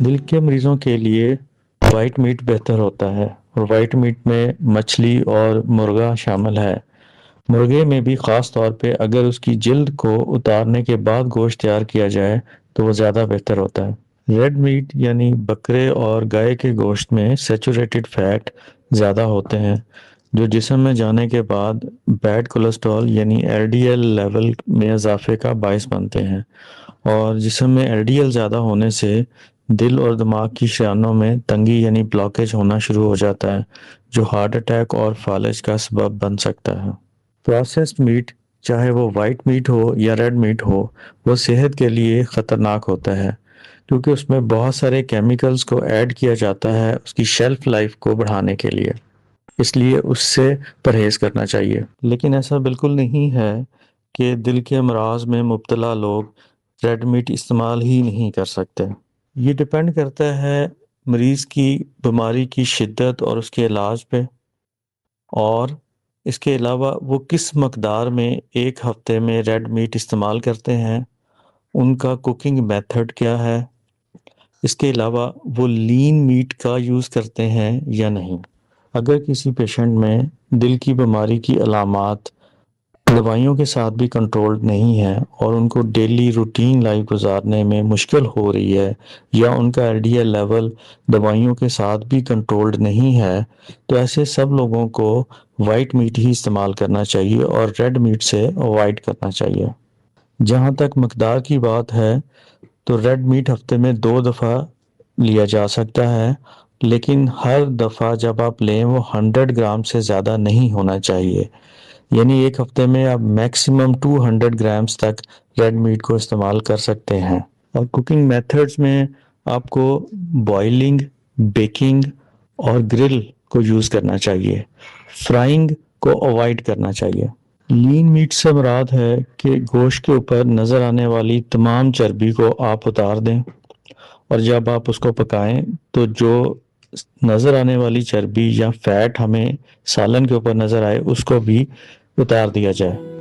دل کے مریضوں کے لیے وائٹ میٹ بہتر ہوتا ہے، اور وائٹ میٹ میں مچھلی اور مرغا شامل ہے۔ مرغے میں بھی خاص طور پہ اگر اس کی جلد کو اتارنے کے بعد گوشت تیار کیا جائے تو وہ زیادہ بہتر ہوتا ہے۔ ریڈ میٹ یعنی بکرے اور گائے کے گوشت میں سیچوریٹڈ فیٹ زیادہ ہوتے ہیں، جو جسم میں جانے کے بعد بیڈ کولیسٹرول یعنی ایل ڈی ایل لیول میں اضافے کا باعث بنتے ہیں، اور جسم میں ایل ڈی ایل زیادہ ہونے سے دل اور دماغ کی شریانوں میں تنگی یعنی بلاکیج ہونا شروع ہو جاتا ہے، جو ہارٹ اٹیک اور فالج کا سبب بن سکتا ہے۔ پروسیسڈ میٹ، چاہے وہ وائٹ میٹ ہو یا ریڈ میٹ ہو، وہ صحت کے لیے خطرناک ہوتا ہے، کیونکہ اس میں بہت سارے کیمیکلز کو ایڈ کیا جاتا ہے اس کی شیلف لائف کو بڑھانے کے لیے، اس لیے اس سے پرہیز کرنا چاہیے۔ لیکن ایسا بالکل نہیں ہے کہ دل کے امراض میں مبتلا لوگ ریڈ میٹ استعمال ہی نہیں کر سکتے۔ یہ ڈیپینڈ کرتا ہے مریض کی بیماری کی شدت اور اس کے علاج پہ، اور اس کے علاوہ وہ کس مقدار میں ایک ہفتے میں ریڈ میٹ استعمال کرتے ہیں، ان کا کوکنگ میتھڈ کیا ہے، اس کے علاوہ وہ لین میٹ کا یوز کرتے ہیں یا نہیں۔ اگر کسی پیشنٹ میں دل کی بیماری کی علامات دوائیوں کے ساتھ بھی کنٹرول نہیں ہے اور ان کو ڈیلی روٹین لائف گزارنے میں مشکل ہو رہی ہے، یا ان کا ایل ڈی ایل لیول دوائیوں کے ساتھ بھی کنٹرولڈ نہیں ہے، تو ایسے سب لوگوں کو وائٹ میٹ ہی استعمال کرنا چاہیے اور ریڈ میٹ سے اوائڈ کرنا چاہیے۔ جہاں تک مقدار کی بات ہے تو ریڈ میٹ ہفتے میں 2 دفعہ لیا جا سکتا ہے، لیکن ہر دفعہ جب آپ لیں وہ 100 گرام سے زیادہ نہیں ہونا چاہیے، یعنی ایک ہفتے میں آپ میکسیمم 200 گرامز تک ریڈ میٹ کو استعمال کر سکتے ہیں۔ اور کوکنگ میتھڈز میں آپ کو بوائلنگ، بیکنگ اور گرل کو یوز کرنا چاہیے، فرائنگ کو اوائڈ کرنا چاہیے۔ لین میٹ سے مراد ہے کہ گوشت کے اوپر نظر آنے والی تمام چربی کو آپ اتار دیں، اور جب آپ اس کو پکائیں تو جو نظر آنے والی چربی یا فیٹ ہمیں سالن کے اوپر نظر آئے اس کو بھی اتار دیا جائے۔